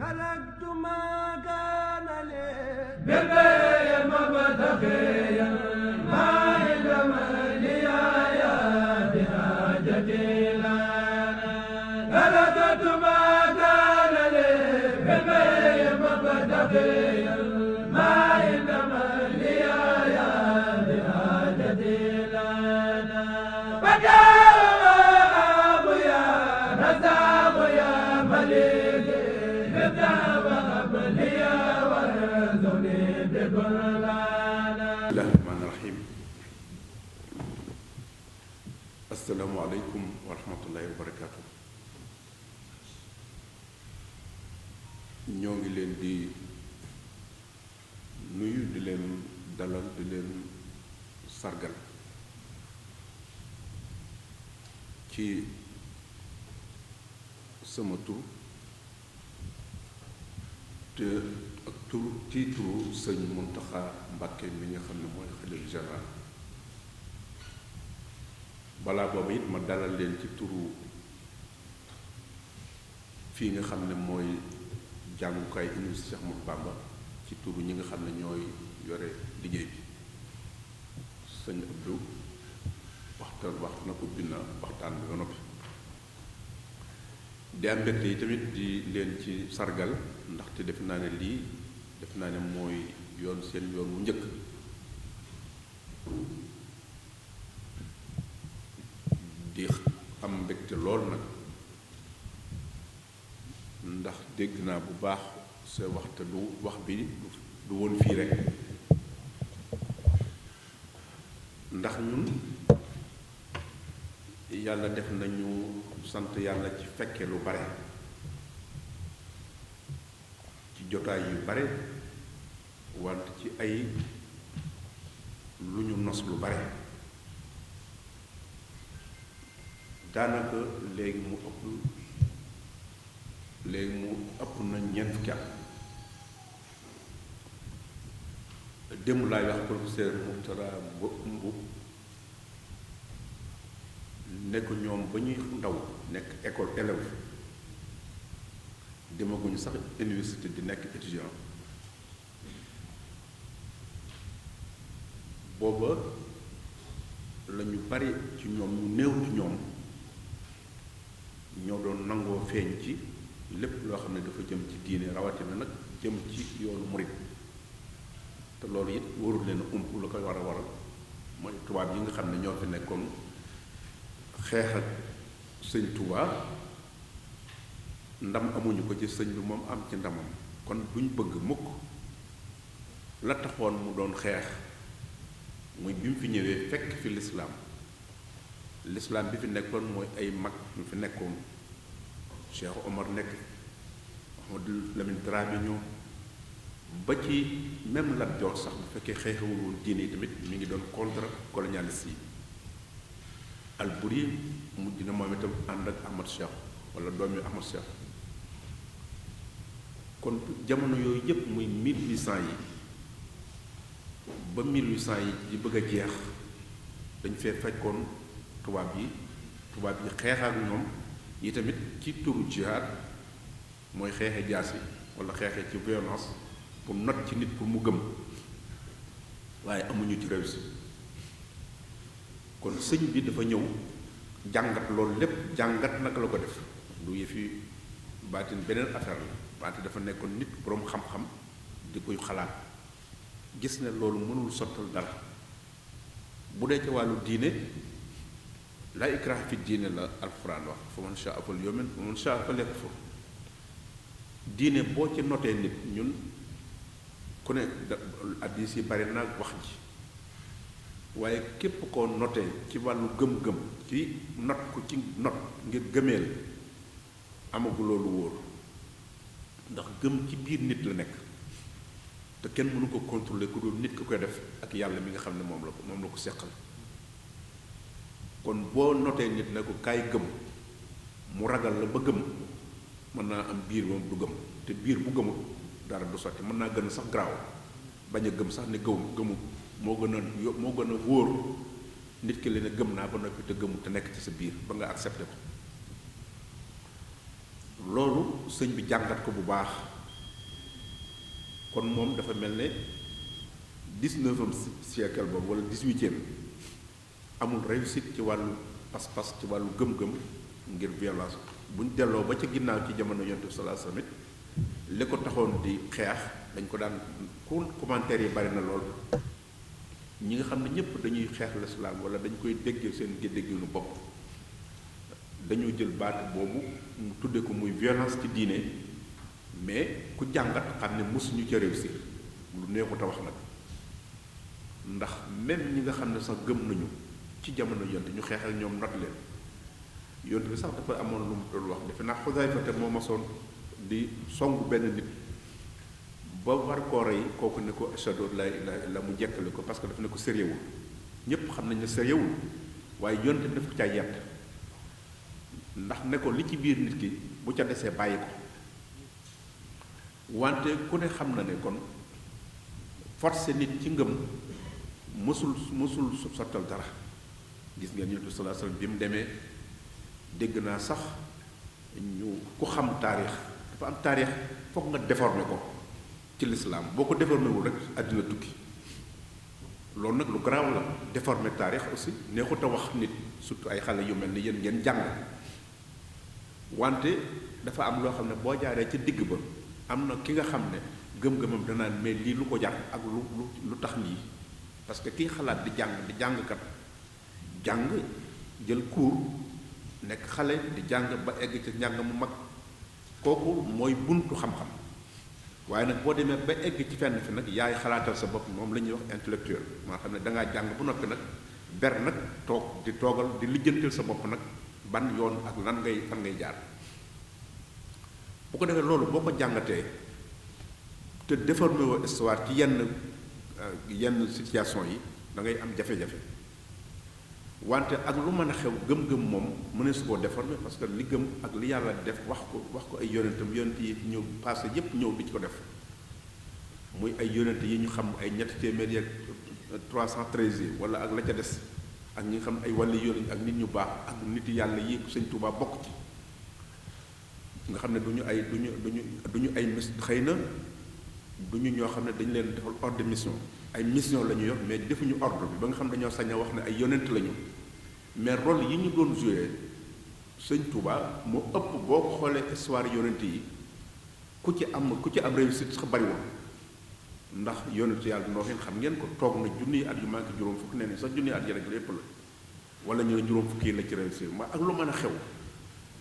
ملكت ما كان لي بالبيع مبتغيا ما علم لي يا بحاجتي لنا ملكت ما كان لي بالبيع مبتغيا ما علم لي يا بحاجتي لنا فجاء يا رزاق يا مليك bismillahi rahmaani rahim. Asalaamualeykum wa rahmatullahi wa barakaatu. ñoo ngi leen di nuyu di leen dalal di leen sargal ci sama tur te ak tur tiituru sëñ Muntaxa Mbàkke mi nga xam ne mooy xalifa général. balaa boobu it ma dalal leen ci turu fii nga xam ne mooy jàngukaay université Cheikh Ahmadou Bamba ci turu ñi nga xam ne ñooy yore liggéey bi. sëñ Abdou wax na ubbi na waxtaan bi ba noppi. di am mbégte yi tamit di leen ci sargal ndaxte def naa ne lii def naa ne mooy yoon seen yoon wu njëkk di am mbégte lool nag ndax dégg naa bu baax sa waxte du wax bi du woon fii rekk ndax ñun yàlla def nañu sant yàlla ci fekke lu bare ci jotaay yu bare wante ci ay lu ñu nos lu bare daanaka léegi mu ëpp na ñeent fukki at. démb laay wax professeur Mourtada Mboup nekk ñoom ba ñuy ndaw nekk école élève demaguñu sax université di nekk étudiant booba la ñu bari ci ñoom ñu néew ci ñoom ñoo doon nangoo feeñ ci lépp loo xam ne dafa jëm ci diine rawatina nag jëm ci yoonu murit te loolu it warul leen ump la koy war a waral mooy tubaab yi nga xam ne ñoo fi nekkoon xeex ak sëñ Tuubaa ndam amuñu ko ci sëñ bi moom am ci ndamam kon duñ bëgg mukk la taxoon mu doon xeex muy bi mu fi ñëwee fekk fi lislaam bi fi nekkoon mooy ay mag ñu fi nekkoon Cheikh Omar nekk Ahmadou Lamine Dramé ñëw ba ci même Lat Joor sax bu fekkee xeexewul woon diine yi tamit mi ngi doon contre colonialiste yi. Alburi mujj na moom itam ànd ak Ahmad Cheikh wala doomi Ahmad Cheikh kon jamono yooyu yépp muy 1800 yi ba 1800 yi di bëgg a jeex dañ fee fekkoon tubaab yi xeex ak ñoom yi tamit ci turu jihaad mooy xeexe jaasi wala xeexe ci violence pour not ci nit pour mu gëm waaye amuñu ci réussite. kon sëñ bi dafa ñëw jàngat loolu lépp jàngat naka la ko def du yëfi baatin beneen affaire la wante dafa nekkoon nit boroom xam-xam di koy xalaat gis ne loolu mënul sottal dara bu dee ci wàllu diine la ikraha fi diine la alxuraan wax fa man shaa falyu'min wa man shaa falyakfur diine boo ci notee nit ñun ku ne hadiis yi bari na wax ji waaye képp koo notee ci wàllu gëm-gëm ci not ko ci not ngir gëmeel amagu loolu wóor ndax gëm ci biir nit la nekk te kenn mënu ko contrôler ku dul nit ku koy def ak yàlla mi nga xam ne moom la ko seqal kon boo notee nit ne ko kaay gëm mu ragal la ba gëm mën naa am biir moom du gëm te biir bu gëmul dara du sotti mën naa gën a sax garaaw bañ a gëm sax ne gëmu moo gën a wóor nit ki leen gëm naa ba noppi te gëmul te nekk ci sa biir ba nga accepté ko loolu sëñ bi jàngat ko bu baax kon moom dafa mel ne 19e siècle boobu wala 18e amul réussite ci wàllu pas-pas ci wàllu gëm-gëm ngir violence buñ delloo ba ca ginnaaw ci jamono yonent bi sallallahu alayhi wasallam li ko taxoon di xeex dañ ko daan commentaire yi bari na lool ñi nga xam ne ñëpp dañuy xeex l'islam wala dañ koy déggee seen dégginu bopp dañoo jël baat boobu mu tudde ko muy violence ci diine mais ku jàngat xam ne mosuñu ca réussir lu neexut a wax nag ndax même ñi nga xam ne sax gëm nañu ci jamono yonent ñu xeex ak ñoom not leen yonent bi sax dafa amoon lu mu doon wax defe naa Xudayfa te moo masoon di songu benn nit ba war koo rey kooku ne ko ashhadu an laa ilaaha illallaah mu jekkale ko parce que dafa ne ko sérieuxul ñépp xam nañ ne sérieuxul waaye yonent bi daf ko caa yett ndax ne ko li ci biir nit ki bu ca desee bàyyi ko wante ku ne xam na ne kon forcer nit ci ngëm mësul sottal dara gis ngeen Yonent bi sallallahu alayhi wasallam bi mu demee dégg naa sax ñu ku xam taarix dafa am taarix foog nga déformer ko ci lislaam boo ko déformé wul rek àddina tukki loolu nag lu garaaw la déformer taarix aussi neexut a wax nit surtout ay xale yu mel ni yéen ngeen jàng wante dafa am loo xam ne boo jaaree ca digg ba am na ki nga xam ne gëm-gëmam danaan mais lii lu ko jar ak lu tax lii parce que kii xalaat di jàngkat jàng jël cours nekk xale di jàng ba egg ca njàng mu mag kooku mooy buntu xam-xam waaye nag boo demee ba egg ci fenn fi nag yaay xalaatal sa bopp moom la ñuy wax intellectuel maa xam ne dangaa jàng bu noppi nag ber nag toog di toogal di lijjantil sa bopp nag ban yoon ak lan ngay fan ngay jaar bu ko defee loolu boo ko jàngatee te déformé woo histoire ci yenn situation yi da ngay am jafe-jafe wante ak lu mën a xew gëm-gëm moom mëne su koo déformé parce que li gëm ak li yàlla def wax ko ay yonentam yonent yi ñëw passé yépp ñëw di ci ko def muy ay yonent yi ñu xam ay ñetti téeméer ak 313 yi wala ak la ca des ak ñi nga xam ay wàlli yoon ak nit ñu baax ak nit yàlla yi Sëñ Tuubaa bokk ci nga xam ne duñu ay mis xëy na duñu ñoo xam ne dañu leen defal ordre de mission ay mission la ñu yor mais defuñu ordre bi ba nga xam ne dañoo sañ a wax ne ay yonent lañu mais rôle yi ñu doon joué Sëñ Tuubaa moo ëpp boo ko xoolee histoire yonent yi ku ci am réussite sax bariwul ndax yonent yàlla Noohin xam ngeen ko toog na junniy at yu manqué juróom fukk nee ni sax junniy at yi rek lépp la wala ñu ne juróom fukki la ci réussir ma ak lu mën a xew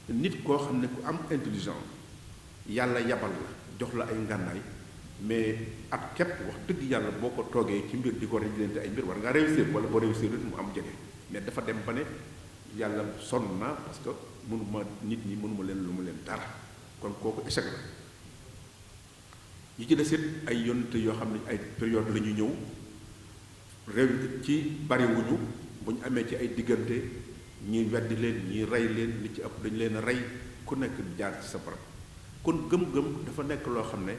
nit koo xam ne ku am intelligent yàlla yabal la jox la ay ngànnaay mais at képp wax dëgg yàlla boo ko toogee ci mbir di ko réglente ay mbir war ngaa réussir wala boo réussir it mu am jege mais dafa dem ba ne yàlla sonn naa parce que nit ñi mënuma leen lu mu leen dara kon kooku échec la yi ci des it ay yonent yoo xam ne ay période la ñu ñëw réew ci bariwuñu bu ñu amee ci ay diggante ñii weddi leen ñii rey leen li ci ëpp dañu leen a rey ku nekk jaar ci sa barab kon gëm-gëm dafa nekk loo xam ne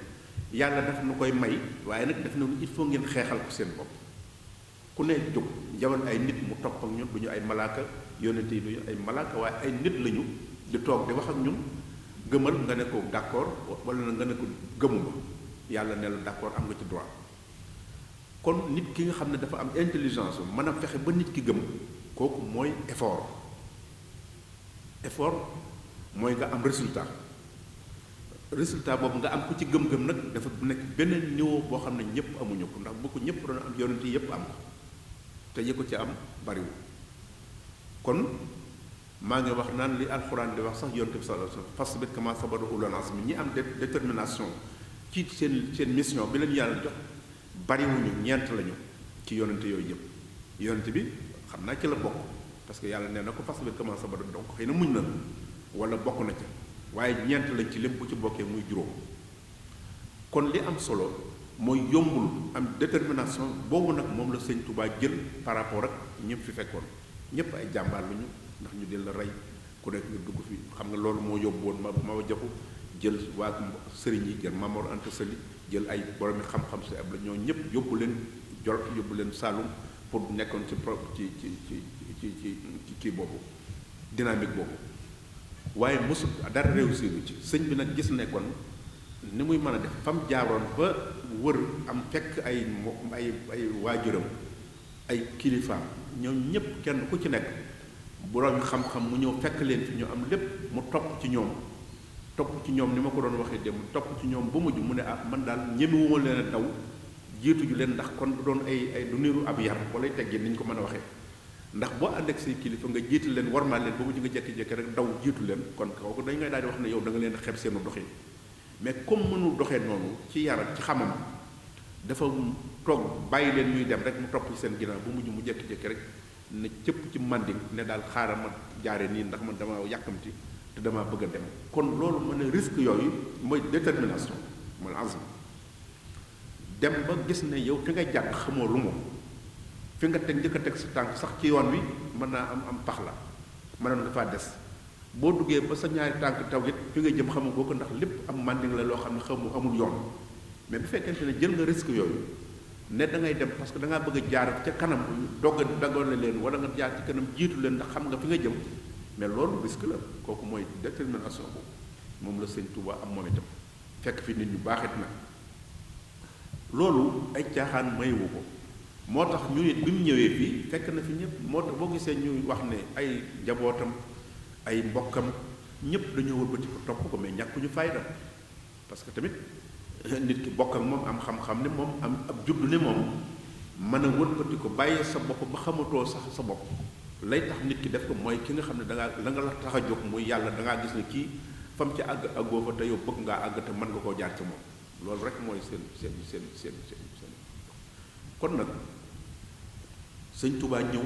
yàlla daf na koy may waaye nag daf na il faut ngeen xeexal ko seen bopp ku ne jóg jawal ay nit mu topp ak ñun du ñu ay malaaka yonent yi du ñu ay malaaka waaye ay nit lañu di toog di wax ak ñun gëmal nga ne ko d'accord wala nga ne ko gëmuma yàlla ne la d'accord am nga ci droit kon nit ki nga xam ne dafa am intelligence mën a fexe ba nit ki gëm kooku mooy effort mooy nga am résultat boobu nga am ko ci gëm-gëm nag dafa nekk beneen niveau boo xam ne ñëpp amuñu ko ndax bu ko ñëpp doon am yonent yi yëpp am ko te yi ko ci am bariwul kon maa ngi wax naan li alxuraan di wax sax yonent bi sallallahu alayhi wasallam fasbir kamaa sabara ulul azmi ñi am détermination ci seen mission bi leen yàlla jox bariwuñu ñeent lañu ci yonent yooyu yëpp yonent bi xam naa ci la bokk parce que yàlla nee na ko fasbir kamaa sabara donc xëy na muñ na wala bokk na ca waaye ñeent lañ ci lépp bu ci bokkee muy juróom kon li am solo mooy yombul am détermination boobu nag moom la Sëñ Tuubaa jël par rapport ak ñëpp fi fekkoon ñëpp ay jàmbaar luñu ndax ñu del la rey ku nekk nga dugg fi xam nga loolu moo yóbbu woon ma jaxu jël waa sëriñ yi jël Mamor Anta Sali jël ay boromi xam-xam si ab la ñoo ñëpp yóbbu leen Jolof yóbbu leen Saalum pour nekkoon ci kii boobu dynamique boobu waaye mosul dara réussir ci sëñ bi nag gis ne kon ni muy mën a def fam jaaroon ba wër am fekk ay waajuram ay kilifaam ñoom ñépp kenn ku ci nekk borom xam-xam mu ñëw fekk leen fi ñu am lépp mu topp ci ñoom ni ma ko doon waxee dem topp ci ñoom ba mujj mu ne man daal ñemewuma leen a daw jiitu ju leen ndax kon du doon ay du niru ab yar wala teggin ni ñu ko mën a waxee ndax boo ànd ak say kilifa nga jiitu leen warmaal leen ba mujj nga jekki-jekki rek daw jiitu leen kon kooku dañ ngay daal di wax ne yow da nga leen xeeb seenu doxee mais comme mënul doxee noonu ci yaram ci xamam dafa toog bàyyi leen ñuy dem rek mu topp ci seen ginnaaw ba mujj mu jekki-jekki rek ne cëpp ci manding ne daal xaaral ma jaare nii ndax man dama yàkkamti te dama bëgg a dem kon loolu mën a risque yooyu mooy détermination mooy azm dem ba gis ne yow fi nga jàdd xamoo lu moom fi nga teg njëkk a teg sa tànk sax ci yoon wi mën naa am pax la mënoon nga faa des boo duggee ba sa ñaari tànk taw it fi nga jëm xamu boo ko ndax lépp am manding la loo xam ne amul yoon mais bu fekkente ne jël nga risque yooyu ne da ngay dem parce que da ngaa bëgg a jaar ca kanam daggoole leen wala nga jaar ci kanam jiitu leen ndax xam nga fi nga jëm mais loolu risque la kooku mooy détermination boobu moom la sëñ Touba am moom itam fekk fi nit ñu baaxit nag loolu ay caaxaan mayewu ko moo tax ñu nit bi mu ñëwee fii fekk na fi ñëpp moo tax boo gisee ñuy wax ne ay njabootam ay mbokkam ñëpp dañoo wëlbati ko topp ko mais ñàkkuñu fayda parce que tamit nit ki bokk ak moom am xam-xam ne moom am ab juddu ne moom mën a wëlbati ko bàyyee sa bopp ba xamatoo sax sa bopp lay tax nit ki def ko mooy ki nga xam ne da ngaa la nga la tax a jóg muy yàlla da ngaa gis ne kii fam ci àgg àggoo fa te yow bëgg ngaa àgg te mën nga koo jaar ci moom loolu rek mooy seen kon nag sëñ Touba ñëw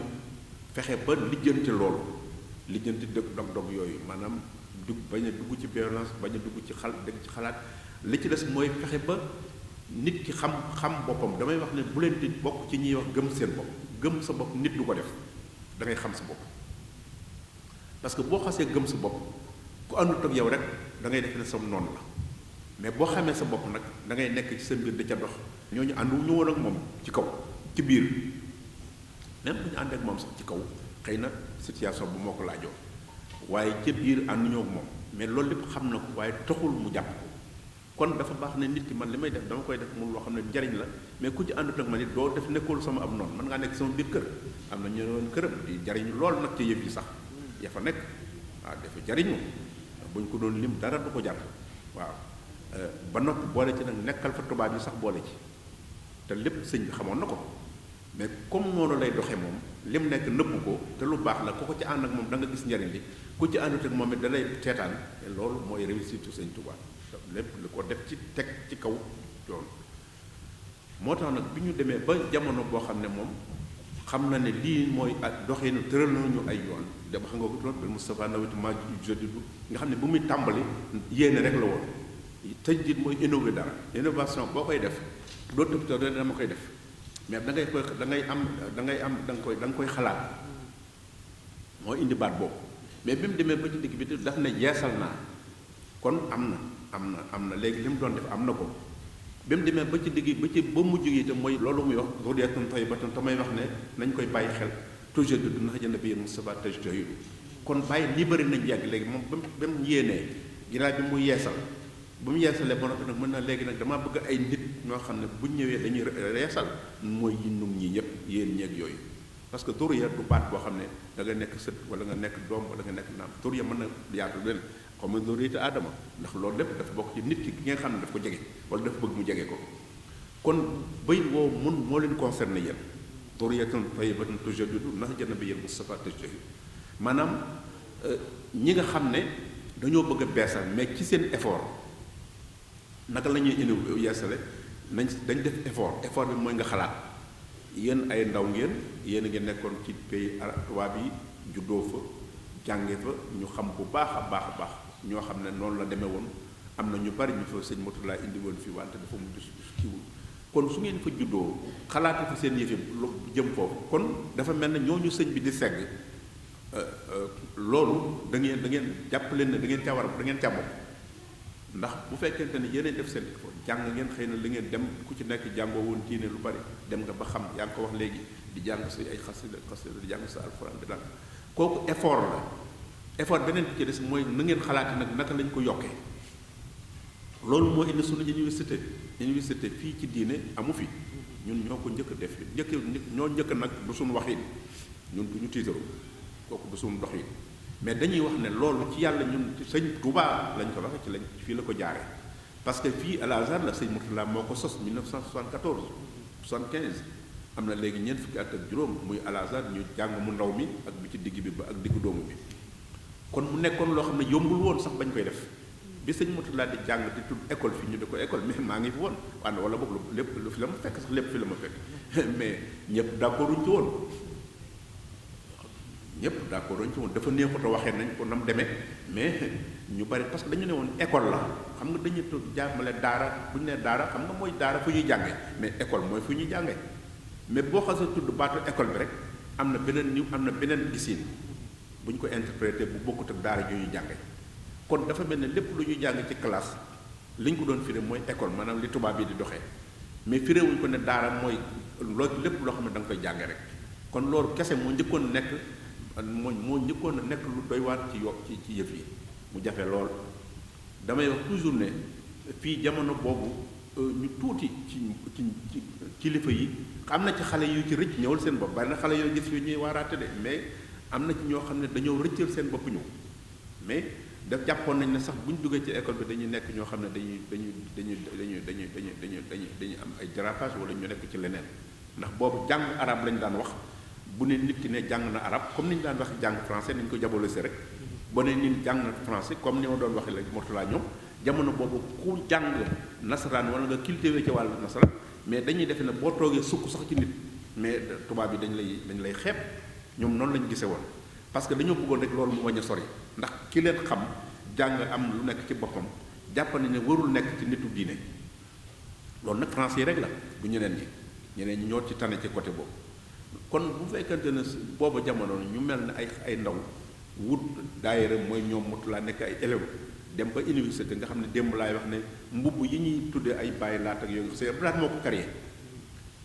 fexe ba lijjanti loolu lijjanti dog yooyu maanaam bañ a dugg ci violence bañ a dugg ci xalaat li ci des mooy fexe ba nit ki xam boppam damay wax ne bu leen di bokk ci ñuy wax gëm seen bopp gëm sa bopp nit du ko def da ngay xam sa bopp parce que boo xasee gëm sa bopp ku àndut ak yow rek da ngay def ne sam noonu la mais boo xamee sa bopp nag da ngay nekk ci sa mbir da ca dox ñooñu àndu ñu woon ak moom ci kaw ci biir même bu ñu ànd ak moom sax ci kaw xëy na situation bu moo ko laajoo waaye ca biir ànduñoo ak moom mais loolu lépp xam na ko waaye taxul mu jàpp ko kon dafa baax ne nit ki man li may def dama koy def mu loo xam ne njariñ la mais ku ci àndut ak ma nit doo def nekkul sama ab noonu mën ngaa nekk sama biir kër am na ñu woon këram di jariñu lool nag ci yëf yi sax ya fa nekk waaw dafa jariñu bu ñu ko doon lim dara du ko jar waaw ba noppi boole ci nag nekkal fa tubaab yi sax boole ci te lépp sëñ bi xamoon na ko mais comme noonu lay doxee moom lim nekk nëbbu ko te lu baax la ku ko ci ànd ak moom da nga gis njariñ li ku ci àndut ak moom it da lay teetaan te loolu mooy réussite sëñ Touba lépp lu ko def ci teg ci kaw yoon moo tax nag bi ñu demee ba jamono boo xam ne moom xam na ne lii mooy ak doxinu tëral nañu ay yoon dama xam nga ko doon bel Moustapha naweti ma jodidu nga xam ne bu muy tàmbali yéene rek la woon tëj dit mooy innover dara innovation boo koy def doo tëb te dama koy def mais da nga koy xalaat moo indi baat boobu mais bi mu demee ba ci digg bi daf ne yeesal naa kon am na léegi li mu doon def am na ko bi mu demee ba ci digg ba mujj gi itam mooy loolu muy wax zurriyatan tayyibatan te may wax ne nañ koy bàyyi xel toujours du nax jënd bi yéen Moustapha tajtahidu kon bàyyi lii bëri nañ yàgg léegi moom ba mu yéenee ginnaaw bi mu yeesal bu mu yeesalee ba noppi nag mën na léegi nag damaa bëgg ay nit ñoo xam ne buñ ñëwee dañuy reesal mooy yinnum ñi ñëpp yéen ñeeg yooyu parce que zurriya du baat boo xam ne da nga nekk sët wala nga nekk doom wala nga nekk naam zurriya mën na yaatu leen xam nga zurriyatu aadama ndax loolu lépp dafa bokk ci nit ki nga xam ne daf ko jege wala dafa bëgg mu jege ko kon bayit woowu moo leen concerné yéen zurriyatan tayyibatan tujaddidu nahja nabiyyil Mustafa tajtahidu maanaam ñi nga xam ne dañoo bëgg a beesal mais ci seen effort naka la ñuy indi yeesale dañ def effort bi mooy nga xalaat yéen ay ndaw ngeen yéen a ngi nekkoon ci pays tubaab yi juddoo fa jànge fa ñu xam bu baax a baax ñoo xam ne noonu la demee woon am na ñu bari ñu fa sëñ Mourtala indi woon fii wante dafa mujj kiiwul kon su ngeen fa juddoo xalaate fa seen yëf lu jëm foofu kon dafa mel ne ñooñu sëñ bi di segg loolu da ngeen jàpp leen ne da ngeen caa war da ngeen caa bokk ndax bu fekkente ne yéenay def seen effort jàng ngeen xëy na li ngeen dem ku ci nekk jàngoo woon diine lu bari dem nga ba xam yaa ngi ko wax léegi di jàng sa ay xasida di jàng sa alxuraan di dal kooku effort la effort beneen bi ci des mooy na ngeen xalaati nag naka lañ ko yokkee loolu moo indi suñu université fii ci diine amu fi ñun ñoo ko njëkk def ñoo njëkk nag du suñu waxin ñun du ñu tiitaru kooku du suñu dox yi mais dañuy wax ne loolu ci yàlla ñun sëñ Touba lañ ko waxe ci lañ fii la ko jaaree parce que fii Al Azhar la sëñ Mourtala moo ko sos 1974 75 am na léegi ñeent fukki at ak juróom muy Al Azhar ñu jàng mu ndaw mi ak bi ci digg bi ba ak diggu doomu bi kon mu nekkoon loo xam ne yombul woon sax bañ koy def bi sëñ Mourtala di jàng di tudd école fii ñu di ko école mais maa ngi fi woon wànn wala boog lépp lu fi la ma fekk sax lépp fi la ma fekk mais ñëpp d'accord uñ ci woon ñëpp d'accord uñ ci woon dafa neexut a waxee nañ ko nam demee mais ñu bari parce que dañu ne woon école la xam nga dañuy jàmmale daara bu ñu nee daara xam nga mooy daara fu ñuy jànge mais école mooy fu ñuy jànge mais boo xasee tudd baatu école bi rek am na beneen gisiin bu ñu ko interprété bu bokkut ak daara ju ñuy jànge kon dafa mel ne lépp lu ñuy jàng ci classe li ñu ko doon firé mooy école maanaam li tubaab yi di doxee mais firéewuñ ko ne daara mooy loolu lépp loo xam ne da nga koy jànge rek kon loolu kese moo njëkkoon nekk lu doy waar ci yëf yi mu jafe lool damay wax toujours ne fii jamono boobu ñu tuuti ci kilifa yi am na ci xale yu ci rëcc ñëwal seen bopp bari na xale yoo gis yu ñuy waaraate de mais am na ci ñoo xam ne dañoo rëccal seen bopp ñëw mais daf jàppoon nañ ne sax bu ñu duggee ci école bi dañuy nekk ñoo xam ne dañuy am ay dérapage wala ñu nekk ci leneen ndax boobu jàng arab lañ daan wax bu ne nit ki ne jàng na arab comme ni ñu daan wax jàng français ni ñu ko jabolose rek boo ne nit jàng na français comme ni ma doon waxee léegi Mourtala ñoom jamono boobu ku jàng nasaraan wala nga cultivé ci wàllu nasaraan mais dañuy defe ne boo toogee sukk sax ci nit mais tubaab yi dañ lay xeeb ñoom noonu lañu gisee woon parce que dañoo bëggoon rek loolu mu bañ a sori ndax ki leen xam jàng am lu nekk ci boppam jàpp nañ ne warul nekk ci nitu diine loolu nag français rek la du ñeneen ñi ñoo ci tane ci côté boobu kon bu fekkante ne booba jamono ñu mel ne ay ndaw wut daayira mooy ñoom Mourtala nekk ay élèves dem ba université nga xam ne démb laay wax ne mbubb yi ñuy tuddee ay bàyyi laat ak yooyu c'est Abdoulaye moo ko créé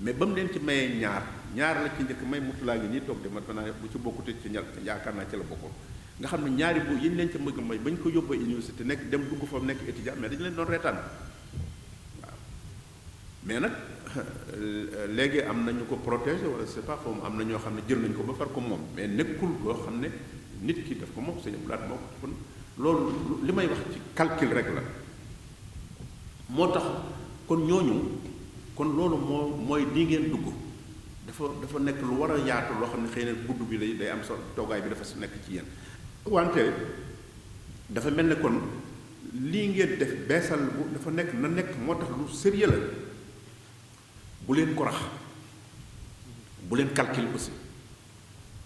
mais ba mu leen ci mayee ñaar la ci njëkk may Mourtala ngi nii toog de man fanaa bu ci bokkute ci ñal yaakaar naa ci la bokkoon nga xam ne ñaari bu yi ñu leen ca mëgg may ba ñu ko yóbboo université nekk dem dugg fa nekk étudiant mais dañu leen doon reetaan waaw mais nag léegi am nañu ko protéger wala c'est pas foofu am na ñoo xam ne jël nañu ko ba far ko moom mais nekkul loo xam ne nit ki daf ko moom sëñ Abdoulaye moo ko kon loolu li may wax ci calcul rek la moo tax kon ñooñu kon loolu mooy lii ngeen dugg dafa nekk lu war a yaatu loo xam ne xëy na gudd bi day am solo toogaay bi dafa nekk ci yéen wante dafa mel ne kon lii ngeen def beesal bu dafa nekk na nekk moo tax lu sérieux la bu leen ko rax bu leen calcul aussi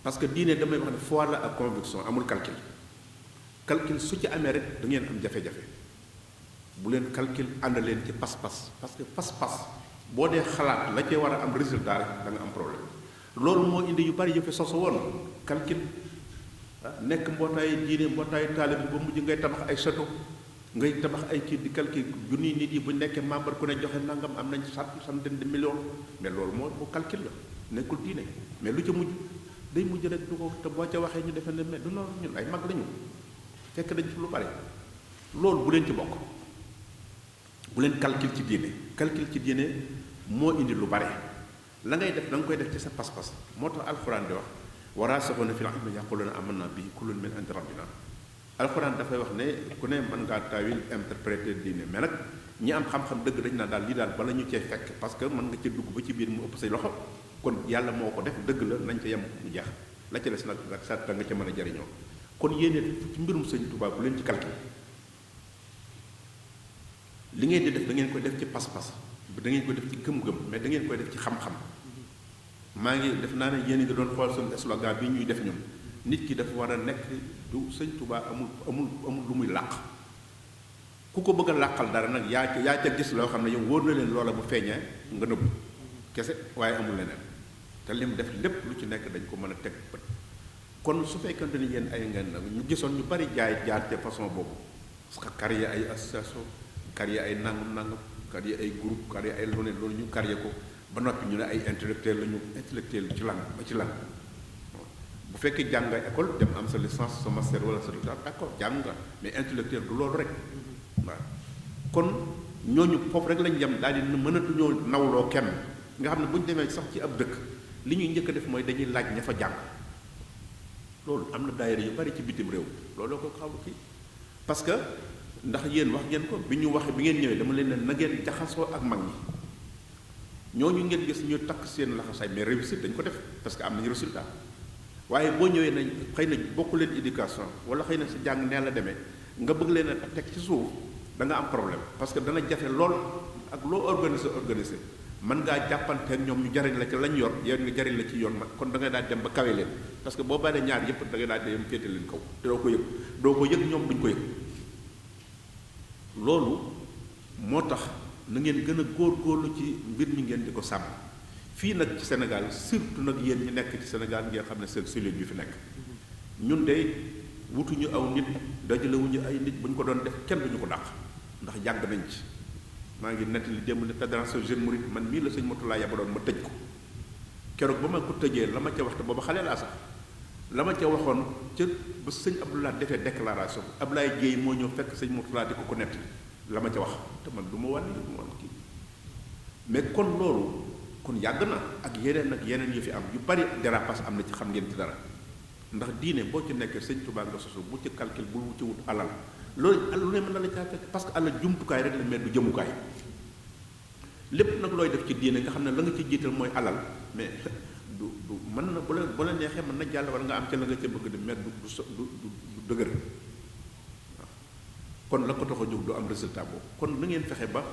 parce que diine damay wax ne foi la ak conviction amul calcul su ci amee rek da ngeen am jafe-jafe bu leen calcul ànd leen ci pas-pas parce que pas-pas boo dee xalaat la cee war a am résultat rek da nga am problème loolu moo indi yu bari yu fi soso woon calcul nekk mbootaayu diine mbootaayu taalib bi ba mujj ngay tabax ay château ngay tabax ay kii di calcul junniy nit yi bu nekkee membre ku ne joxe nangam am nañ centaine de millions mais loolu moo calcul la nekkul diine mais lu ca mujj day mujj rek du ko te boo ca waxee ñu defee ne mais du noonu ñun ay mag lañu fekk dañ ci lu bari loolu bu leen ci bokk bu leen calcul ci diine moo indi lu bari la ngay def da nga koy def ci sa pas-pas moo tax alxuraan di wax waraasixuuna fil ilmi yaquuluuna aamanna bihi kullun min indi rabbina alxuraan dafay wax ne ku ne mën ngaa taawil interpréter diine mais nag ñi am xam-xam dëgg dañ naa daal lii daal bala ñu cee fekk parce que mën nga ci dugg ba ci biir mu ëpp say loxo kon yàlla moo ko def dëgg la nañ ca yem mu jeex la ca des nag sa da nga ca mën a jariñoo kon yéene ci mbirum sëñ Tuubaa bu leen ci calcul li ngeen di def da ngeen koy def ci pas-pas da ngeen koy def ci gëm-gëm mais da ngeen koy def ci xam-xam maa ngi def naa ne yéen a ngi doon xool suñu slogan bi ñuy def ñun nit ki dafa war a nekk du sëñ Tuubaa amul lu muy làq ku ko bëgg a làqal dara nag yaa ca gis loo xam ne yow wóor na leen loola bu feeñee nga nëbbu kese waaye amul leneen te lim def lépp lu ci nekk dañ ko mën a teg bët kon su fekkante ni yéen ay ngeen nag ñu gisoon ñu bari jaar te façon boobu parce que créer ay association créer ay nangam créer ay groupe créer ay lu ne loolu ñu créer ko ba noppi ñu ne ay intellectuel lañu intellectuel ci lan ba ci lan bu fekkee jàng nga école dem am sa licence sa master wala sa doctorat d'accord jàng nga mais intellectuel du loolu rek waaw kon ñooñu foofu rek lañ yem daal di mënatuñoo nawloo kenn nga xam ne bu ñu demee sax ci ab dëkk li ñuy njëkk a def mooy dañuy laaj ña fa jàng loolu am na daayira yu bari ci bitim réew looloo ko xaw kii parce que ndax yéen wax ngeen ko bi ñu waxee bi ngeen ñëwee dama leen ne na ngeen jaxasoo ak mag ñi ñooñu ngeen gis ñu takk seen laxasaay mais réussite dañ ko def parce que am nañu résultat waaye boo ñëwee nañ xëy na bokku leen éducation wala xëy na sa jàng nee la demee nga bëgg leen a teg ci suuf da nga am problème parce que dana jafe lool ak loo organisé mën ngaa jàppanteeg ñoom ñu jariñ la ci lañ yor yow nga jariñ la ci yoon kon da ngay daal dem ba kawe leen parce que boo bàyyee ñaar yëpp da ngay daal di yem féete leen kaw te doo ko yëg ñoom duñ ko yëg loolu moo tax na ngeen gën a góorgóorlu ci mbir mi ngeen di ko sàmm fii nag ci Sénégal surtout nag yéen ñi nekk ci Sénégal ngeen xam ne seen cellule bi fi nekk ñun de wutuñu aw nit dajalewuñu ay nit bu ñu ko doon def kenn duñu ko dàq ndax yàgg nañ ci maa ngi nettali démb ne fédération jeune mouride man mii la sëñ Moutalla yabaloon ma tëj ko keroog ba ma ko tëjee la ma ca wax te booba xale laa sax la ma ca waxoon ca ba sëñ Abdoulaye defee déclaration Ablaye Guèye moo ñëw fekk sëñ Moutalla di ko nettali la ma ca wax te man du ma wàll du ma wàll kii mais kon loolu kon yàgg na ak yeneen yu fi am yu bari dérapage am na ci xam ngeen ci dara ndax diine boo ci nekkee sëñ Touba nga sosu bu ci calcul bul ci wut alal loolu lu ne mën na la caa fekk parce que alal jumtukaay rek la mais du jëmukaay lépp nag looy def ci diine nga xam ne la nga ci jiital mooy alal mais du mën na bu la neexee mën na jàll wala nga am ca la nga ca bëgg di mais du dëgër waaw kon la ko tax a jóg du am résultat boobu kon na ngeen fexe ba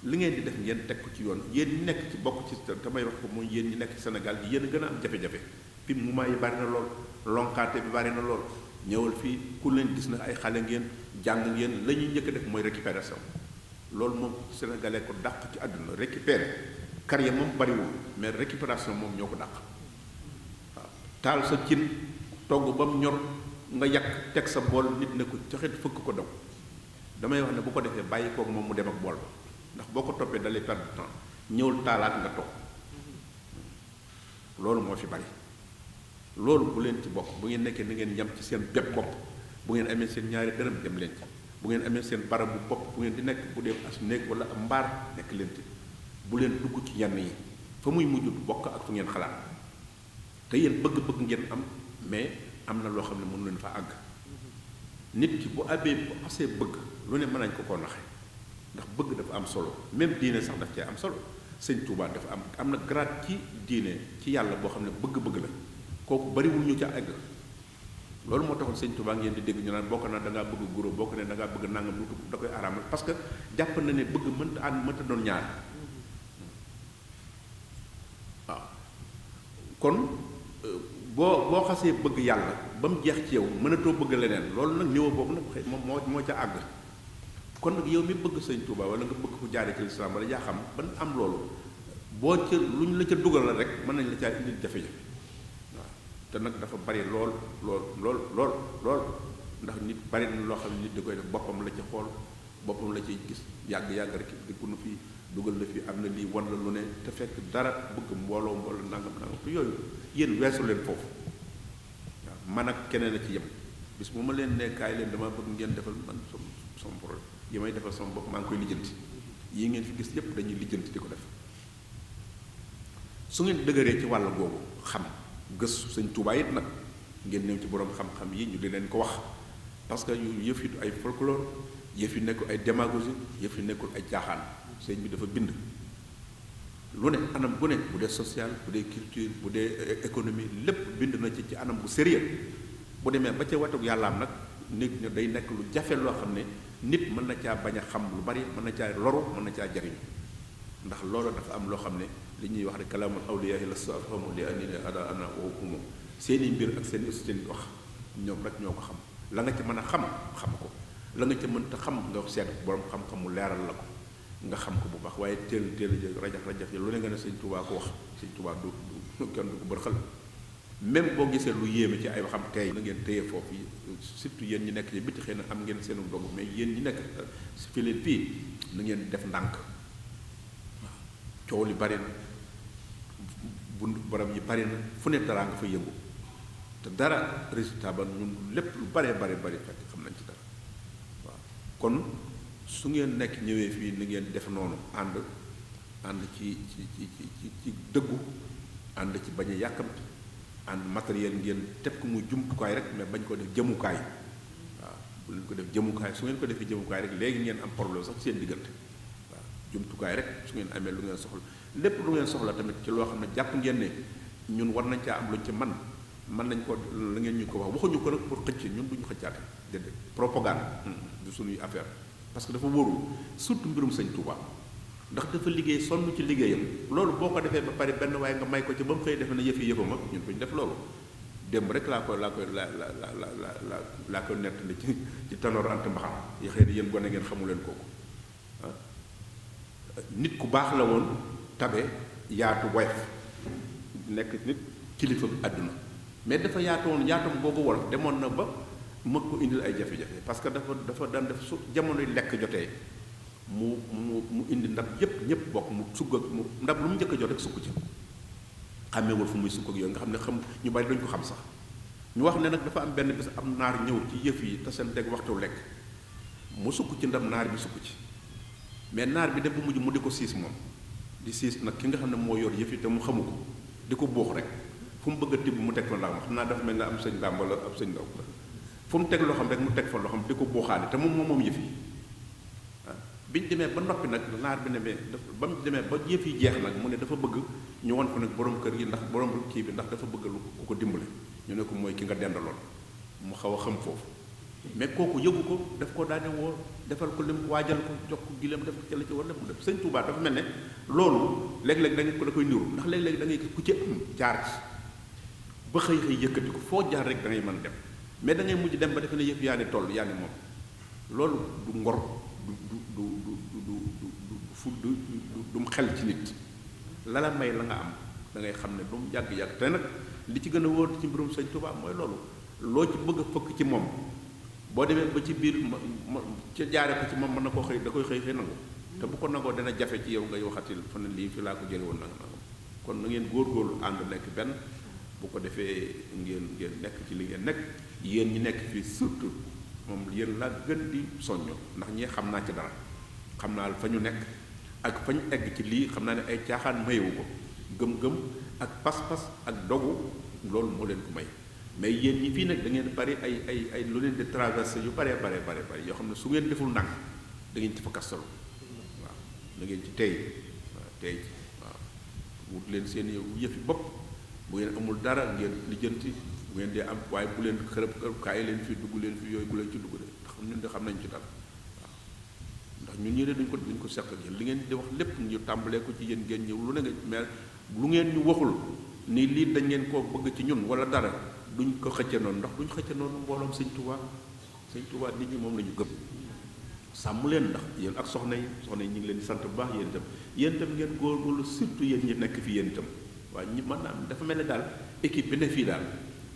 li ngeen di def ngeen teg ko ci yoon yéen ñi nekk ci bokk ci damay wax ko mooy yéen ñi nekk ci Sénégal bi yéen a gën a am jafe-jafe fi moment yi bari na lool lonkaate bi bari na lool ñëwal fii ku leen gis na ay xale ngeen jàng ngeen la ñuy njëkk a def mooy récupération loolu moom sénégalais ko dàq ci àdduna récupérer carrière moom bariwul mais récupération moom ñoo ko dàq waaw taal sa cin togg ba mu ñor nga yàq teg sa bool nit ne ko joxet fëkk ko daw damay wax ne bu ko defee bàyyi koog moom mu dem ak bool ba ndax boo ko toppee dalay perdre temps ñëwul taalaat nga toog loolu moo fi bari loolu bu leen ci bokk bu ngeen nekkee na ngeen yem ci seen bépp bopp bu ngeen amee seen ñaari dërëm dem leen ci bu ngeen amee seen barabu bopp bu ngeen di nekk bu dee as néeg wala am mbaar nekk leen ci bu leen dugg ci yenn yi fa muy mujj bokk ak fu ngeen xalaat te yéen bëgg-bëgg ngeen am mais am na loo xam ne mënu leen fa àgg nit ki bu abee bu asee bëgg lu ne mën nañ ko koo naxe ndax bëgg dafa am solo même diine sax daf cee am solo sëñ Touba dafa am na grade ci diine ci yàlla boo xam ne bëgg-bëgg la kooku bariwul ñu ca egg loolu moo taxoon sëñ Touba ngeen di dégg ñu naan bokk na da ngaa bëgg guro bokk ne da ngaa bëgg nangam lu da koy araamal parce que jàpp na ne bëgg mënta ànd mënta doon ñaar waaw kon boo xasee bëgg yàlla ba mu jeex ci yow mënatoo bëgg leneen loolu nag niveau boobu nag xëy moom moo ca àgg kon nag yow mi bëgg sëñ Touba wala nga bëgg ku jaaree ci lislaam wala yaa xam ban am loolu boo ca lu ñu la ca dugal la rek mën nañ la caa indil jafe-jafe waaw te nag dafa bari lool ndax nit bari na loo xam ne nit di koy def boppam la ci xool boppam la ciy gis yàgg rek dikku na fii dugal la fii am na lii wan la lu ne te fekk dara bëgg mbooloo nangam te yooyu yéen weesu leen foofu waaw man ak keneen a ci yem bis bu ma leen ne kaay leen dama bëgg ngeen defal man sama problème yi may defal sama bopp maa ngi koy lijjanti yi ngeen fi gis yépp dañuy lijjanti di ko def su ngeen dëgëree ci wàll googu xam gëstu sëñ Tuubaa it nag ngeen ñëw ci borom xam-xam yi ñu di leen ko wax parce que yëf yi du ay folklore yëf yi nekkul ay démagogie yëf yi nekkul ay caaxaan sëñ bi dafa bind lu ne anam bu ne bu dee social bu dee culture bu dee économie lépp bind na ci anam bu sérieux bu demee ba ca watug yàllaam nag nit ñi day nekk lu jafe loo xam ne nit mën na caa bañ a xam lu bari mën na caa loru mën na caa jariñ ndax loolu dafa am loo xam ne li ñuy wax rek kalaamul awliyaahi la safhamu li anni ada ana wa hukumu seeni mbir ak seen seen wax ñoom rek ñoo ko xam la nga ca mën a xam ko la nga ca mënta xam nga seet borom xam-xam mu leeral la ko nga xam ko bu baax waaye teel rajax yi lu ne nga ne sëñ Tuubaa ko wax sëñ Tuubaa du kenn du ko bërxal même boo gisee lu yéeme ci ay waxam tey na ngeen téye foofu surtout yéen ñi nekk ci biti xëy na am ngeen seenu dogu mais yéen ñi nekk si fileen fii na ngeen def ndànk waaw coow li bari na bu borom yi bari na fu ne dara nga fa yëngu te dara résultat ba ñun lépp lu bari fekk xam nañ ci dara waaw kon su ngeen nekk ñëwee fii ni ngeen def noonu ànd ci dëggu ànd ci bañ a yàkkamti ànd matériel ngeen teg ko muy jumtukaay rek mais bañ ko def jëmukaay waaw bu leen ko def jëmukaay su ngeen ko defee jëmukaay rek léegi ngeen am problème sax seen diggante waaw jumtukaay rek su ngeen amee lu ngeen soxla lépp lu ngeen soxla tamit ci loo xam ne jàpp ngeen ne ñun war nañ caa am luñ ci mën nañ ko la ngeen ñu ko wax waxuñu ko nag pour xëcc ñun duñu xëccaate déedéet propagande du suñuy affaire parce que dafa wóorul surtout mbirum sëñ Touba ndax dafa liggéey sonn ci liggéeyam loolu boo ko defee ba pare benn waaye nga may ko ci ba mu xëy defe na yëfama ñun duñ def loolu démb rek laa koy nettali ci Tanor Anta Mbaxam yi xëy na yéen gone ngeen xamu leen kooku nit ku baax la woon tabe yaatu woyof nekk nit kilifa àdduna mais dafa yaatu woon yaatam googu wolof demoon na ba mag ko indil ay jafe-jafe parce que dafa daan def su jamonoy lekk jotee mu indi ndab yépp ñëpp bokk mu sugg ak mu ndab lu mu njëkk a jot rek sukk ci xàmmeewul fu muy sukk ak yooyu nga xam ne ñu bari dañu ko xam sax ñu wax ne nag dafa am benn bis am naar ñëw ci yëf yi te seen deg waxtu lekk mu sukk ci ndab naar bi sukk ci mais naar bi def bu mujj mu di ko siis moom di siis nag ki nga xam ne moo yor yëf yi te mu xamu ko di ko buux rek fu mu bëgg a tibb mu teg fa ndax xam naa dafa mel ne am sëñ Bàmba la ab sëñ ndaw fu mu teg loxoom rek mu teg fa loxoom di ko buuxaale te moom yëf yi bi ñu demee ba noppi nag naar bi ne ba mu demee ba yëf yi jeex nag mu ne dafa bëgg ñu won ko nag borom kër gi ndax borom kii bi ndax dafa bëgg lu ku ko dimbale ñu ne ko mooy ki nga dendaloon mu xaw a xam foofu mais kooku yëgu ko daf ko daane woo defal ko lim waajal ko jox ko gileem def ko ci la ci war def mu def sëñ Touba dafa mel ne loolu léeg-léeg da ngeen ko da koy niru ndax léeg-léeg da ngay ku ci am jaar ci ba xëy yëkkati ko foo jaar rek da ngay mën dem mais da ngay mujj dem ba defe ne yëpp yaa ni toll yaa ni moom loolu du ngor du mu xel ci nit la la may la nga am da ngay xam ne du mu yàgg-yàgg te nag li ci gën a wóor ci mbirum sëñ Touba mooy loolu loo ci bëgg a fëkk ci moom boo demee ba ci biir ci jaare ko ci moom mën na koo xëy da koy xëy nangu te bu ko nangoo dana jafe ci yow ngay waxatil fa ne lii fi laa ko jële woon nanga kon na ngeen góorgóorlu ànd nekk benn bu ko defee ngeen nekk ci li ngeen nekk yéen ñi nekk fii surtout moom yéen laa gën di soñño ndax ñi xam naa ci dara xam naa fa ñu nekk ak fa ñu egg ci lii xam naa ne ay caaxaan mayewu ko gëm-gëm ak pas-pas ak dogu loolu moo leen ko may mais yéen ñi fii nag da ngeen bari ay lu leen di traversé yu bare yoo xam ne su ngeen deful ndànk da ngeen ci fa kastalu waaw da ngeen ci tey waaw wut leen seen yëfi bopp bu ngeen amul dara ngeen lijjanti bu ngeen dee am waaye bu leen xërëb kaay leen fii dugg leen fii yooyu bu leen ci dugg de ndax ñun de xam nañ ci dara waaw ndax ñun ñi de duñ ko seq ak yéen li ngeen di wax lépp ñu tàmbalee ko ci yéen ngeen ñëw lu ne nga mais lu ngeen ñu waxul ni lii dañ ngeen koo bëgg ci ñun wala dara duñ ko xëcce noonu ndax duñ xëcce noonu mbooloom sëñ Touba nit ñi moom la ñu gëm sàmm leen ndax yéen ak soxna yi ñu ngi leen di sant bu baax yéen itam ngeen góorgóorlu surtout yéen ñi nekk fi yéen itam waaye ñi mën naa am dafa mel ne daal équipe bi ne fii daal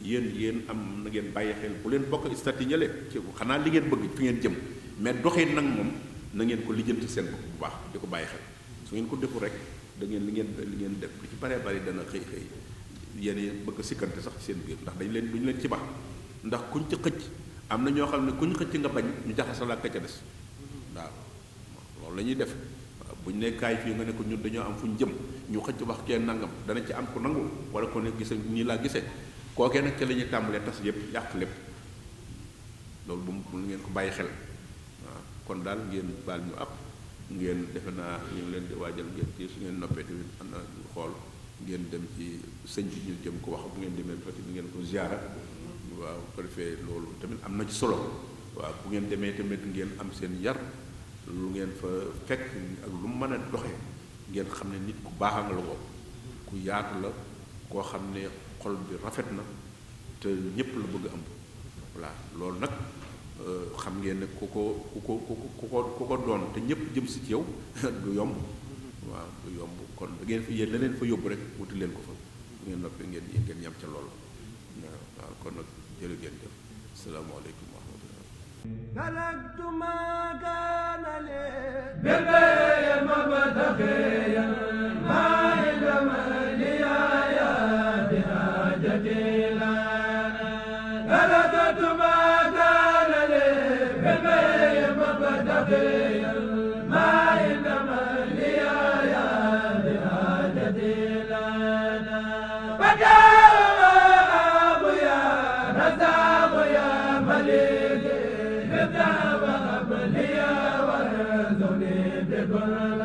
yéen am na ngeen bàyyi xel bu leen bokk stati ñële ci xanaa li ngeen bëgg fi ngeen jëm mais doxee nag moom na ngeen ko lijjanti seen bopp bu baax di ko bàyyi xel su ngeen ko defu rek da ngeen li ngeen def li ci baree bari dana xëy yéen bëgg a sikkante sax ci seen biir ndax duñu leen ci bax ndax kuñ ci xëcc am na ñoo xam ne kuñ xëcc nga bañ ñu jaxasal ak ka ca des waaw loolu la ñuy def bu ñu ne kaay fii nga ne ko ñun dañoo am fu ñu jëm ñu xëcc wax kee nangam dana ci am ku nangu wala ko ne gise nii laa gisee kookee nag ca la ñuy tàmbalee tas yépp yàq lépp loolu bu ngeen ko bàyyi xel waaw kon daal ngeen baal ñu ab ngeen defe naa ñu ngi leen di waajal ngeen ci su ngeen noppee tamit am na ñu xool ngeen dem ci sëñ bi ñu jëm ko wax bu ngeen demee fati bi ngeen ko ziara waaw ko defee loolu tamit am na ci solo waaw bu ngeen demee tamit ngeen am seen yar lu ngeen fa fekk ak lu mu mën a doxee ngeen xam ne nit ku baaxa nga la ko ku yaatu la koo xam ne xol bi rafet na te ñépp la bëgg am voilà loolu nag xam ngeen ne ku ko doon te ñépp jëm si ci yow du yomb waaw du yomb kon da ngeen fi yéen la leen fa yóbbu rek wuti leen ko fa bu ngeen noppee ngeen yam ca loolu waaw kon nag jërë ngeen jëf asalaamaaleykum wa rahmatullah تركت ما كان لي بالبيع مبتغيا ما علم لي يا بحاجتي لنا تركت ما كان لي بالبيع مبتغيا Bye.